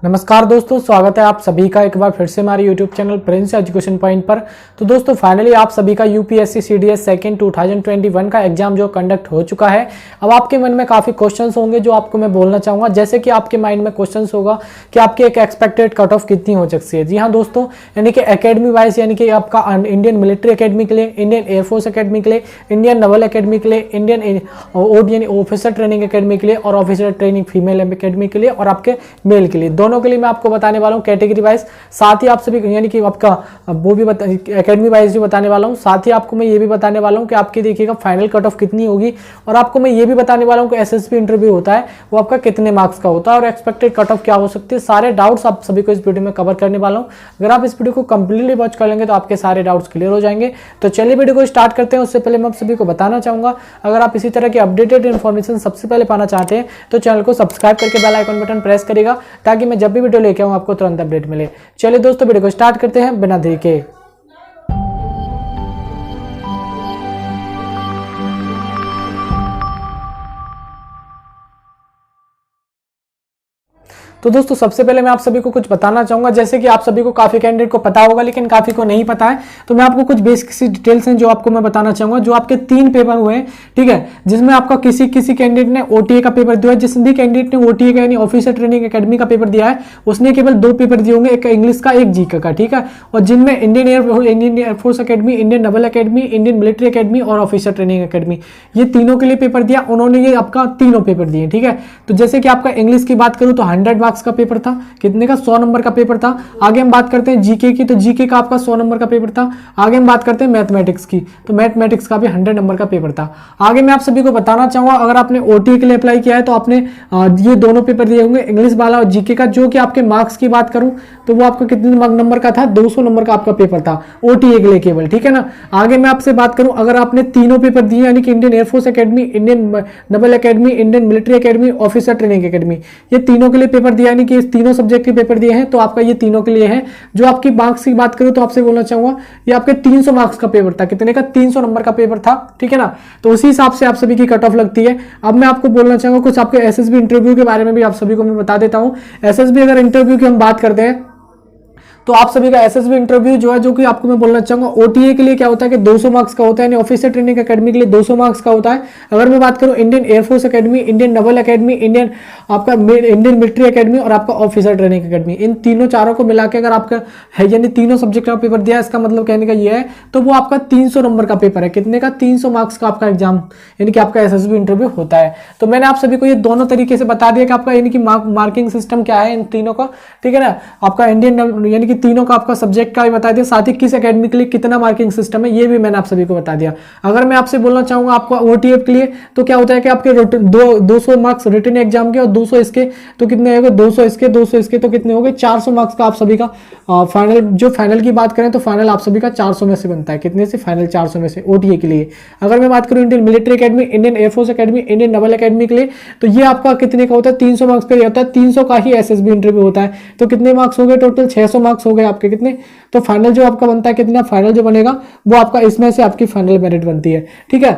नमस्कार दोस्तों, स्वागत है आप सभी का एक बार फिर से हमारे YouTube channel Prince education point पर। तो दोस्तों फाइनली आप सभी का यूपीएससी सीडीएस सेकंड 2021 का एग्जाम जो कंडक्ट हो चुका है। अब आपके मन में काफ़ी क्वेश्चंस होंगे जो आपको मैं बोलना चाहूँगा। जैसे कि आपके माइंड में क्वेश्चंस होगा कि आपकी एक एक्सपेक्टेड कट ऑफ कितनी हो सकती है। जी हाँ दोस्तों, यानी कि अकेडमी वाइज, यानी कि आपका इंडियन मिलिट्री अकेडमी के लिए, इंडियन एयरफोर्स अकेडमी के लिए, इंडियन नेवल अकेडमी के लिए, इंडियन ओड यानी ऑफिसर ट्रेनिंग अकेडमी के लिए और ऑफिसर ट्रेनिंग फीमेल अकेडमी के लिए और आपके मेल के लिए, दोनों के लिए मैं आपको बताने वाला हूं कैटेगरी वाइज। साथ ही आप सभी यानी कि आपका वो भी एकेडमी वाइज भी बताने वाला हूं। साथ ही आपको मैं ये भी बताने वाला हूं कि आपकी देखिएगा फाइनल कट ऑफ कितनी होगी। और आपको मैं ये भी बताने वाला हूं कि एसएसबी इंटरव्यू होता है वो आपका कितने मार्क्स का होता है और एक्सपेक्टेड कट ऑफ क्या हो सकती है। सारे डाउट्स आप सभी को इस वीडियो में कवर करने वाला हूं। अगर आप इस वीडियो को कंप्लीटली वॉच कर लेंगे तो आपके सारे डाउट्स क्लियर हो जाएंगे। तो चलिए वीडियो को स्टार्ट करते हैं। उससे पहले मैं आप सभी को बताना चाहूंगा, अगर आप इसी तरह की अपडेटेड इन्फॉर्मेशन सबसे पहले पाना चाहते हैं तो चैनल को सब्सक्राइब करके बेल आइकन बटन प्रेस करेगा ताकि मैं जब भी वीडियो लेके आऊं आपको तुरंत अपडेट मिले। चलिए दोस्तों वीडियो को स्टार्ट करते हैं बिना देरी के। तो दोस्तों सबसे पहले मैं आप सभी को कुछ बताना चाहूंगा। जैसे कि आप सभी को काफी कैंडिडेट को पता होगा लेकिन काफी को नहीं पता है, तो मैं आपको कुछ बेसिक सी डिटेल्स हैं जो आपको मैं बताना चाहूंगा। जो आपके 3 पेपर हुए हैं, ठीक है, जिसमें आपका किसी कैंडिडेट ने ओटीए का पेपर दिया है। जिस भी कैंडिडेट ने ओटीए का यानी ऑफिसर ट्रेनिंग अकेडमी का पेपर दिया है उसने केवल 2 पेपर दिए होंगे, एक इंग्लिश का एक जीके का, ठीक है। और जिनमें Indian air force academy, Indian naval academy, Indian military academy और ऑफिसर ट्रेनिंग अकेडमी, ये तीनों के लिए पेपर दिया उन्होंने। ये आपका तीनों पेपर दिए, ठीक है। तो जैसे कि आपका इंग्लिश की बात करूं तो 100 मार्क्स का पेपर था, कितने का 100 नंबर का पेपर था। आगे हम बात करते हैं जीके की, तो जीके का आपका 100 नंबर का पेपर था। आगे हम बात करते हैं मैथमेटिक्स की, तो मैथमेटिक्स का भी 100 नंबर का पेपर था। आगे मैं आप सभी को बताना चाहूंगा, अगर आपने ओटीए के लिए अप्लाई किया है तो आपने ये दोनों पेपर दिए होंगे, इंग्लिश वाला और जीके का। जो कि आपके मार्क्स की बात करूं तो वो आपका कितने नंबर का था, 200 नंबर का आपका पेपर था ओटीए के लिए केवल, ठीक है ना। आगे मैं आपसे बात करूं, अगर आपने तीनों पेपर दिए यानी कि Indian air force academy, Indian naval academy, Indian military academy, officer training academy, ये तीनों के लिए पेपर दिया यानी कि तीनों सब्जेक्ट के पेपर दिए हैं, तो आपका ये तीनों के लिए है। जो आपकी मार्क्स की बात करूं तो आपसे बोलना चाहूंगा ये आपके 300 मार्क्स का पेपर था, कितने का, 300 नंबर का पेपर था, ठीक है ना। तो उसी हिसाब से आप सभी की कट ऑफ लगती है। अब मैं आपको बोलना चाहूंगा कुछ आपके एसएसबी इंटरव्यू के बारे में भी आप सभी को मैं बता देता हूं। एसएसबी अगर इंटरव्यू की हम बात करते हैं तो आप सभी का एसएसबी इंटरव्यू जो है, जो कि आपको मैं बोलना चाहूंगा ओटीए के लिए क्या होता है कि 200 मार्क्स का होता है, यानी ऑफिसर ट्रेनिंग अकेडमी के लिए 200 मार्क्स का होता है। अगर मैं बात करूं Indian air force academy, Indian naval academy, Indian military academy और आपका ऑफिसर ट्रेनिंग अकेडमी, इन तीनों चारों को मिला के अगर आपका है यानी तीनों सब्जेक्ट का पेपर दिया, इसका मतलब कहने का ये है तो वो आपका 300 नंबर का पेपर है। कितने का, 300 मार्क्स का आपका एग्जाम यानी कि आपका एसएसबी इंटरव्यू होता है। तो मैंने आप सभी को ये दोनों तरीके से बता दिया कि आपका यानी कि मार्किंग सिस्टम क्या है इन तीनों का, ठीक है ना। आपका इंडियन यानी कि तीनों का आपका सब्जेक्ट का भी बता दिया, साथ ही किस एकेडमी के लिए कितना मार्किंग सिस्टम है ये भी मैंने आप सभी को बता दिया। अगर मैं आपसे बोलना चाहूंगा आपको ओटीएफ के लिए तो क्या होता है कि आपके 200 मार्क्स रिटन एग्जाम के और 200 इसके, तो कितने हो गए, 200 इसके तो कितने हो गए, 400 मार्क्स का आप सभी का फाइनल। जो फाइनल की बात करें तो फाइनल आप सभी का 400 में से बनता है, कितने से, फाइनल 400 में से ओटीए के लिए। अगर मैं बात करूं Indian military academy, Indian air force academy, Indian naval academy के लिए, तो ये आपका कितने का होता है, 300 मार्क्स पे होता है। 300 का ही एसएसबी इंटरव्यू होता है। तो कितने मार्क्स हो गए टोटल, 600 मार्क्स हो गए आपके कितने। तो फाइनल जो आपका बनता है कितना, फाइनल जो बनेगा वो आपका इसमें से आपकी फाइनल मेरिट बनती है, ठीक है।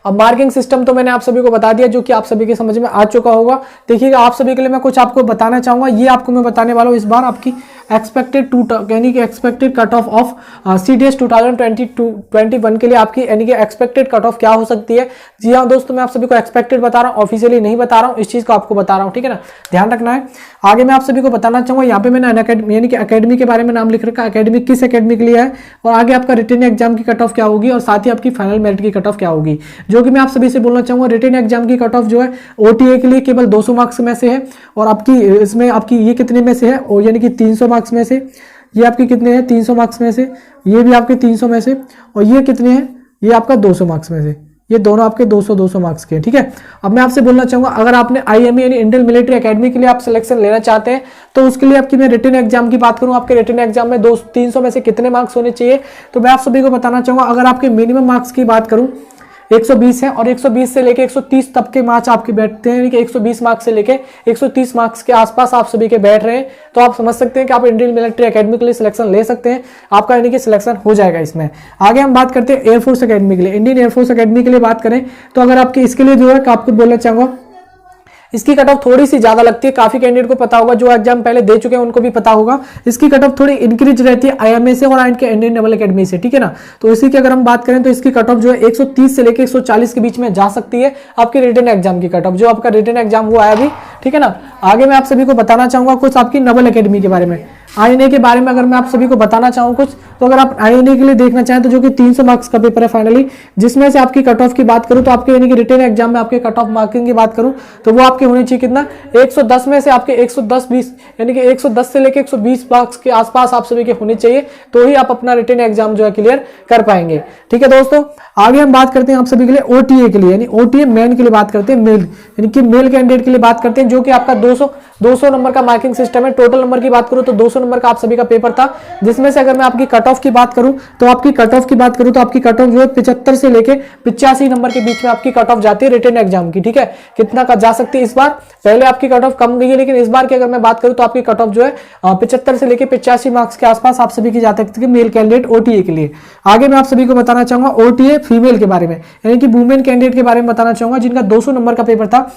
अब मार्किंग सिस्टम तो मैंने आप सभी को बता दिया, जो कि आप सभी के समझ में आ चुका होगा। देखिएगा आप सभी के लिए मैं कुछ आपको बताना चाहूंगा। ये आपको मैं बताने वाला हूं इस बार आपकी एक्सपेक्टेड यानी कि एक्सपेक्टेड कट ऑफ सीडीएस 2021 के लिए आपकी यानी कि एक्सपेक्टेड कट ऑफ क्या हो सकती है। जी हाँ दोस्तों, मैं आप सभी को एक्सपेक्टेड बता रहा हूँ, ऑफिशियली नहीं बता रहा हूँ, इस चीज को आपको बता रहा हूँ, ठीक है ना, ध्यान रखना है। आगे मैं आप सभी को बताना चाहूंगा, यहाँ पे मैंने यानी कि अकेडमी के बारे में नाम लिख रखा है, अकेडमी किस अकेडमी के लिए है और आगे आपका रिटन एग्जाम की कट ऑफ क्या होगी और साथ ही आपकी फाइनल मेरिट की कट ऑफ क्या होगी। जो कि मैं आप सभी से बोलना चाहूंगा, रिटन एग्जाम की कट ऑफ जो है ओटीए के लिए केवल 200 मार्क्स में से है और आपकी इसमें आपकी ये कितने में से है, और यानी कि 300 मार्क्स में से, ये आपके कितने हैं, 300 मार्क्स में से, ये भी आपके 300 में से, और ये कितने हैं, ये आपका 200 मार्क्स में से। ये दोनों आपके 200 मार्क्स के हैं, ठीक है। अब मैं आपसे बोलना चाहूंगा, अगर आपने आईएमए यानी इंडियन मिलिट्री अकेडमी के लिए आप सिलेक्शन लेना चाहते हैं तो उसके लिए आपकी मैं रिटन एग्जाम की बात करूं, आपके रिटन एग्जाम में 300 में से कितने मार्क्स होने चाहिए, तो मैं आप सभी को बताना चाहूंगा। अगर आपके मिनिमम मार्क्स की बात करूं 120 है और 120 से लेके 130 तक के मार्क्स आपके बैठते हैं, कि 120 मार्क्स से लेके 130 मार्क्स के आसपास आप सभी के बैठ रहे हैं, तो आप समझ सकते हैं कि आप इंडियन मिलिट्री अकेडमी के लिए सिलेक्शन ले सकते हैं, आपका यानी कि सिलेक्शन हो जाएगा इसमें। आगे हम बात करते हैं एयरफोर्स अकेडमी के लिए। इंडियन एयरफोर्स अकेडमी के लिए बात करें तो अगर आपके इसके लिए जो है आपको बोलना चाहूंगा इसकी कट ऑफ थोड़ी सी ज्यादा लगती है, काफी कैंडिडेट को पता होगा, जो एग्जाम पहले दे चुके हैं उनको भी पता होगा। इसकी कट ऑफ थोड़ी इंक्रीज रहती है IIMA से और इंडियन नेवल एकेडमी से, ठीक है ना। तो इसी की अगर हम बात करें तो इसकी कट ऑफ जो है 130 से लेकर 140 के बीच में जा सकती है आपकी रिटन एग्जाम की कट ऑफ, जो आपका रिटन एग्जाम हुआ है अभी, ठीक है ना। आगे मैं आप सभी को बताना चाहूंगा कुछ आपकी नवल एकेडमी के बारे में। INA के बारे में अगर मैं आप सभी को बताना चाहूँ कुछ, तो अगर आप INA के लिए देखना चाहें तो जो कि 300 मार्क्स का पेपर है फाइनली, जिसमें से आपकी कट ऑफ की बात करूं तो आपके यानी कि रिटन एग्जाम में आपके कट ऑफ मार्किंग की बात करूं तो वो आपके होनी चाहिए कितना, 110 में से आपके 110-20 यानी कि 110 से लेकर 120 मार्क्स के आसपास आप सभी के होने चाहिए, तो ही आप अपना रिटन एग्जाम जो है क्लियर कर पाएंगे। ठीक है दोस्तों, आगे हम बात करते हैं आप सभी के लिए OTA के लिए, यानी OTA मेन के लिए बात करते हैं, मेल यानी कि मेल कैंडिडेट के लिए बात करते हैं, जो कि आपका 200 नंबर का मार्किंग सिस्टम है। टोटल नंबर की बात करूं तो 200 नंबर का आप सभी का पेपर था, जिसमें से अगर मैं आपकी कट ऑफ की बात करूं तो आपकी कट ऑफ जो है 75 से लेके 85 नंबर के बीच में आपकी कट ऑफ जाती है रिटन एग्जाम की। ठीक है, कितना का जा सकती है इस बार, पहले आपकी कट ऑफ कम गई है, लेकिन इस बार की अगर मैं बात करूं तो आपकी कट ऑफ जो है 75 से लेके 85 मार्क्स के आसपास आप सभी की जा सकती है मेल कैंडिडेट OTA के लिए। आगे मैं आप सभी को बताना चाहूंगा OTA फीमेल के बारे में, यानी कि वुमेन कैंडिडेट के बारे में बताना चाहूंगा, जिनका 200 नंबर का पेपर था।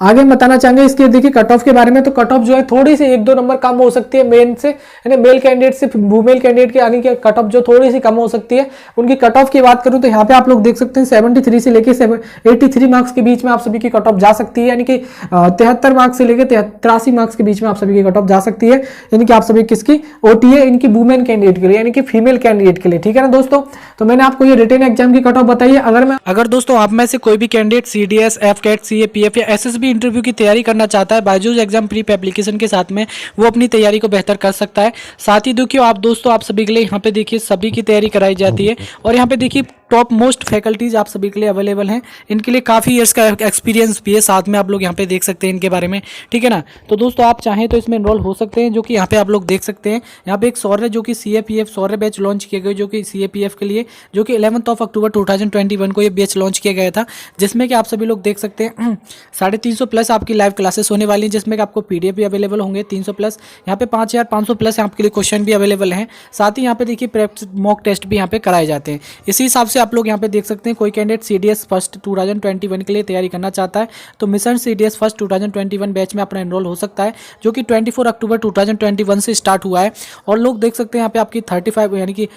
आगे हम बताना चाहेंगे इसके देखिए कट ऑफ के बारे में, तो कट ऑफ जो है थोड़ी सी 1-2 नंबर कम हो सकती है मेन से, यानी मेल कैंडिडेट से वुमेन कैंडिडेट के आगे की कट ऑफ जो थोड़ी सी कम हो सकती है। उनकी कट ऑफ की बात करूं तो यहाँ पे आप लोग देख सकते हैं 73 से लेके 83 मार्क्स के बीच में आप सभी की कट ऑफ जा सकती है, यानी कि 73 मार्क्स से लेकर 83 मार्क्स के बीच में आप सभी की कट ऑफ जा सकती है, यानी कि आप सभी किसकी OTA इनकी वुमेन कैंडिडेट के लिए, यानी कि फीमेल कैंडिडेट के लिए। ठीक है ना दोस्तों, तो मैंने आपको ये रिटन एग्जाम की कट ऑफ बताई है। अगर दोस्तों आप में से कोई भी कैंडिडेट CDS, FCAT, CAPF या SSB इंटरव्यू की तैयारी करना चाहता है बायजूस एग्जाम प्रीप एप्लीकेशन के साथ में, वो अपनी तैयारी को बेहतर कर सकता है। साथ ही देखिए आप दोस्तों, आप सभी के लिए यहाँ पे देखिए सभी की तैयारी कराई जाती है, और यहाँ पे देखिए टॉप मोस्ट फैकल्टीज आप सभी के लिए अवेलेबल हैं। इनके लिए काफ़ी ईयर्स का एक्सपीरियंस भी है, साथ में आप लोग यहाँ पे देख सकते हैं इनके बारे में। ठीक है ना, तो दोस्तों आप चाहें तो इसमें इनरोल हो सकते हैं, जो कि यहाँ पे आप लोग देख सकते हैं। यहाँ पे एक सौर्य जो कि CAPF सौर्य बैच लॉन्च किया गया, जो कि CAPF के लिए, जो कि 11 अक्टूबर 2021 को ये बैच लॉन्च किया गया था, जिसमें कि आप सभी लोग देख सकते हैं 350 प्लस आपकी लाइव क्लासेस होने वाली हैं, जिसमें कि आपको PDF भी अवेलेबल होंगे 300 प्लस, यहाँ पे 5500 प्लस आपके लिए क्वेश्चन भी अवेलेबल हैं। साथ ही यहाँ पे देखिए मॉक टेस्ट भी यहाँ पे कराए जाते हैं। इसी हिसाब से आप लोग यहाँ पे देख सकते हैं, कोई कैंडिडेट CDS फर्स्ट 2021 के लिए तैयारी करना चाहता है तो मिशन CDS फर्स्ट 2021 बैच में अपना एनरोल हो सकता है, जो कि 24 अक्टूबर 2021 से स्टार्ट हुआ है। और लोग देख सकते हैं यहाँ पे आपकी 35 यानी कि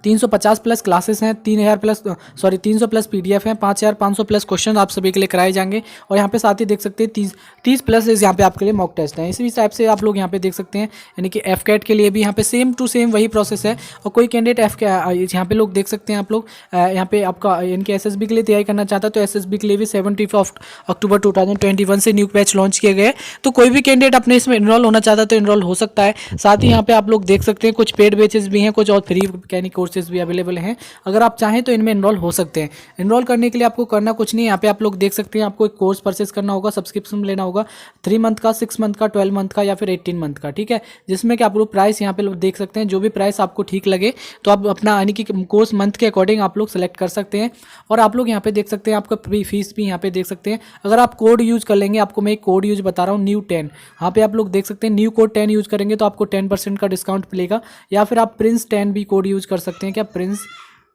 350 प्लस क्लासेस हैं, 300 प्लस PDF हैं, 5500 प्लस क्वेश्चन आप सभी के लिए कराए जाएंगे। और यहाँ पे साथ ही देख सकते हैं 30 प्लस यहाँ पे आपके लिए मॉक टेस्ट हैं। इसी टाइप से आप लोग यहाँ पे देख सकते हैं, यानी कि FCAT के लिए भी यहाँ पे सेम टू सेम वही प्रोसेस है। और कोई कैंडिडेट यहाँ पे लोग देख सकते हैं, आप लोग यहाँ पे आपका इनके SSB के लिए तैयारी करना चाहता है तो SSB के लिए भी 75 अक्टूबर 2021 से न्यू बैच लॉन्च किए गए। तो कोई भी कैंडिडेट अपने इसमें इनरोल होना चाहता है तो इनरोल हो सकता है। साथ ही यहाँ पे आप लोग देख सकते हैं कुछ पेड बैचेस भी हैं, कुछ और फ्री कैनिक कोर्सेज भी अवेलेबल हैं। अगर आप चाहें तो इनमें इनरोल हो सकते हैं। इनरोल करने के लिए आपको करना कुछ नहीं, यहाँ पे आप लोग देख सकते हैं, आपको एक कोर्स परचेस करना होगा, सब्सक्रिप्शन लेना होगा 3 मंथ का, 6 मंथ का, 12 मंथ का या फिर 18 मंथ का। ठीक है, जिसमें कि आप लोग प्राइस यहाँ पे लोग देख सकते हैं, जो भी प्राइस आपको ठीक लगे तो आप अपना यानी कि कोर्स मंथ के अकॉर्डिंग आप लोग सेलेक्ट कर सकते हैं। और आप लोग यहाँ पे देख सकते हैं आपका फीस भी यहाँ पे देख सकते हैं। अगर आप कोड यूज कर लेंगे, आपको मैं एक कोड यूज बता रहा हूँ न्यू 10, यहाँ पे आप लोग देख सकते हैं न्यू कोड 10 यूज करेंगे तो आपको 10% का डिस्काउंट मिलेगा। या फिर आप प्रिंस 10 भी कोड यूज कर सकते हैं, क्या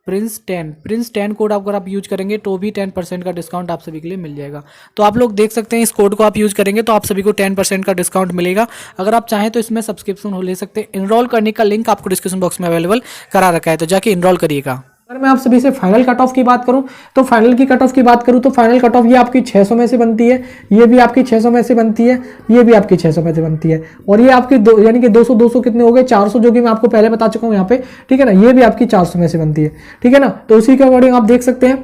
प्रिंस 10 कोड अगर आप यूज करेंगे तो भी 10% का डिस्काउंट आप सभी के लिए मिल जाएगा। तो आप लोग देख सकते हैं इस कोड को आप यूज करेंगे तो आप सभी को 10% का डिस्काउंट मिलेगा। अगर आप चाहें तो इसमें सब्सक्रिप्शन हो ले सकते हैं। इनरोल करने का लिंक आपको डिस्क्रिप्शन बॉक्स में अवेलेबल करा रखा है, तो जाके इनरोल करिएगा। अगर मैं आप सभी से फाइनल कट ऑफ की बात करूं तो फाइनल की कट ऑफ की बात करूं तो फाइनल कट ऑफ ये आपकी 600 में से बनती है, ये भी आपकी 600 में से बनती है, ये भी आपकी 600 में से बनती है, और ये आपकी यानी कि 200 कितने हो गए 400, जो कि मैं आपको पहले बता चुका हूं यहाँ पे। ठीक है ना, ये भी आपकी 400 में से बनती है। ठीक है ना, तो उसी के अकॉर्डिंग आप देख सकते हैं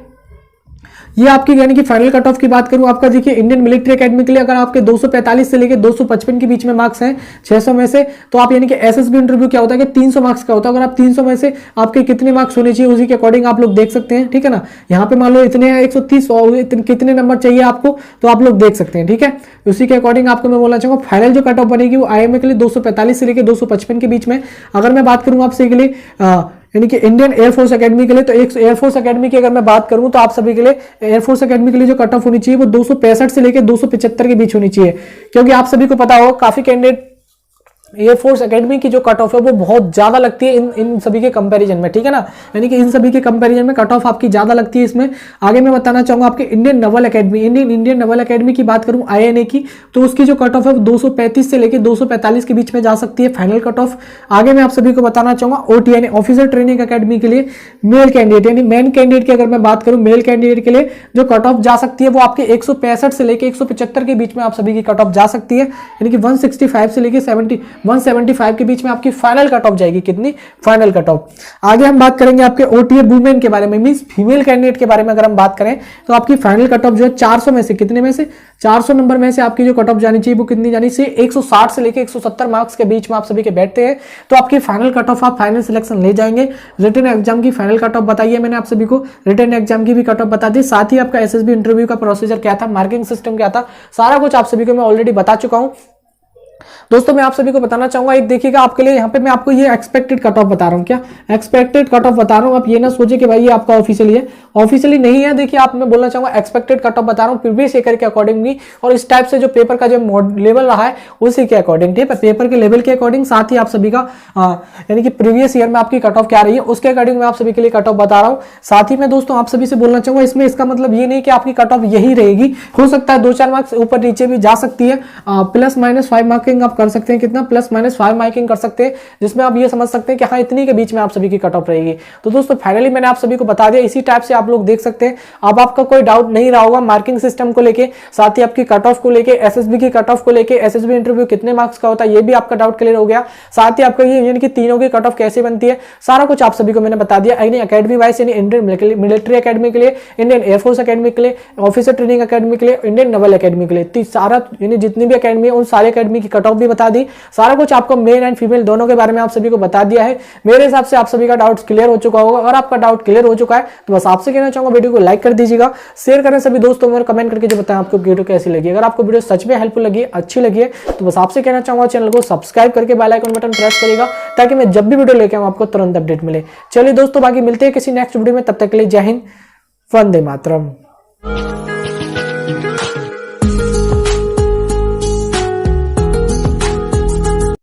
ये आपकी यानी कि फाइनल कट ऑफ की बात करूं आपका देखिए इंडियन मिलिट्री एकेडमी के लिए अगर आपके 245 से लेकर 255 के बीच में मार्क्स हैं 600 में से, तो आप यानी कि SSB इंटरव्यू क्या होता है कि 300 मार्क्स का होता है। अगर आप 300 में से आपके कितने मार्क्स होने चाहिए उसी के अकॉर्डिंग आप लोग देख सकते हैं। ठीक है ना, यहाँ पे मान लो इतने हैं 130 और कितने नंबर चाहिए आपको तो आप लोग देख सकते हैं। ठीक है, उसी के अकॉर्डिंग आपको मैं बोलना चाहूंगा फाइनल जो कट ऑफ बनेगी वो IIMA के लिए 245 से लेकर 255 के बीच में। अगर मैं बात करूँ आपसे के लिए यानी कि इंडियन एयरफोर्स एकेडमी के लिए, तो एक एयरफोर्स एकेडमी की अगर मैं बात करूं तो आप सभी के लिए एयरफोर्स एकेडमी के लिए जो कट ऑफ होनी चाहिए वो 265 से लेकर 275 के बीच होनी चाहिए, क्योंकि आप सभी को पता होगा काफी कैंडिडेट एयरफोर्स एकेडमी की जो कट ऑफ है वो बहुत ज्यादा लगती है इन सभी के कंपैरिजन में, ठीक है ना। यानी कि इन सभी के कंपैरिजन में कट ऑफ आपकी ज्यादा लगती है इसमें। आगे मैं बताना चाहूंगा आपके Indian Naval academy, Indian Naval academy की बात करूं INA की, तो उसकी जो कट ऑफ है वो 235 से लेकर 245 के बीच में जा सकती है फाइनल कट ऑफ। आगे मैं आप सभी को बताना चाहूंगा OT यानी ऑफिसर ट्रेनिंग अकेडमी के लिए मेल कैंडिडेट यानी मेन कैंडिडेट की अगर मैं बात करूं, मेल कैंडिडेट के लिए जो कट ऑफ जा सकती है वो आपके 165 से लेकर 175 के बीच में आप सभी की कट ऑफ जा सकती है। यानी कि 165 से लेकर 175 के बीच में आपकी फाइनल कट ऑफ जाएगी। कितनी? Final cut off. आगे हम बात करेंगे आपके OTA वुमेन के बारे में, मींस फीमेल कैंडिडेट के बारे में अगर हम बात करें तो आपकी फाइनल कट ऑफ जो है 400 में से कितने में से 400 नंबर में से आपकी जो कट ऑफ जानी चाहिए वो कितनी जानी चाहिए? 160 से लेकर 170 मार्क्स के बीच में आप सभी के बैठते हैं तो आपकी फाइनल कट ऑफ, आप फाइनल सिलेक्शन ले जाएंगे। रिटन एग्जाम की फाइनल कट ऑफ बताइए मैंने आप सभी को, रिटन एग्जाम की भी कट ऑफ बता दी, साथ ही आपका SSB इंटरव्यू का प्रोसीजर क्या था, मार्किंग सिस्टम क्या था, सारा कुछ आप सभी को मैं ऑलरेडी बता चुका हूं। दोस्तों मैं आप सभी को बताना चाहूंगा, एक देखिएगा आपके लिए यहाँ पे मैं आपको ये एक्सपेक्टेड कट ऑफ बता रहा हूँ। क्या एक्सपेक्टेड कट ऑफ बता रहा हूँ, आप ये ना सोचे कि भाई ये आपका ऑफिशियली है, ऑफिशियली नहीं है। देखिए आप, मैं बोलना चाहूंगा एक्सपेक्टेड कट ऑफ बता रहा हूँ प्रीवियस ईयर के अकॉर्डिंग भी, और इस टाइप से जो पेपर का जो लेवल रहा है उसी के अकॉर्डिंग, ठीक है, पेपर के लेवल के अकॉर्डिंग, साथ ही आप सभी का यानी कि प्रीवियस ईयर में आपकी कट ऑफ क्या रही है उसके अकॉर्डिंग मैं आप सभी के लिए कट ऑफ बता रहा हूँ। साथ ही मैं दोस्तों आप सभी से बोलना चाहूंगा, इसमें इसका मतलब ये नहीं कि आपकी कट ऑफ यही रहेगी, हो सकता है 2-4 मार्क्स ऊपर नीचे भी जा सकती है। +-5 मार्किंग आप कर सकते हैं, कितना +-5 मार्किंग कर सकते हैं, जिसमें आप ये समझ सकते हैं कि हाँ इतनी के बीच में आप सभी की कट ऑफ रहेगी। तो दोस्तों फाइनली मैंने आप सभी को बता दिया, इसी टाइप से आप लोग देख सकते हैं। अब आपका कोई डाउट नहीं रहा होगा मार्किंग सिस्टम को लेके, साथ ही आपकी कट ऑफ को लेके, SSB की कट ऑफ को लेके, SSB इंटरव्यू कितने मार्क्स का होता है ये भी आपका डाउट क्लियर हो गया। साथ ही आपका ये यानी कि तीनों की कट ऑफ कैसे बनती है सारा कुछ आप सभी को मैंने बता दिया। यानी अकेडमी वाइज यानी इंडियन मिलिट्री अकेडमी के लिए, इंडियन एयरफोर्स अकेडमी के लिए, ऑफिसर ट्रेनिंग अकेडमी के लिए, इंडियन नवल अकेडमी के लिए, सारा यानी जितनी भी अकेडमी है उन सारे अकेडमी की कट ऑफ भी बता दी। सारा कुछ आपको मेल एंड फीमेल दोनों के बारे में आप सभी को बता दिया है। मेरे हिसाब से आप सभी का डाउट क्लियर हो चुका होगा। अगर आपका डाउट क्लियर हो चुका है तो बस आपसे कहना चाहूंगा वीडियो को लाइक कर दीजिएगा, शेयर करें सभी दोस्तों में, कमेंट करके जो बताएं आपको वीडियो कैसी लगी। अगर आपको वीडियो सच में हेल्पफुल लगी, अच्छी लगी है तो बस आपसे कहना चाहूंगा चैनल को सब्सक्राइब करके बेल आइकन बटन प्रेस करेगा ताकि मैं जब भी वीडियो लेके आऊं आपको तुरंत अपडेट मिले। चलिए दोस्तों बाकी मिलते हैं किसी नेक्स्ट वीडियो में, तब तक के लिए जय हिंद, वंदे मातरम।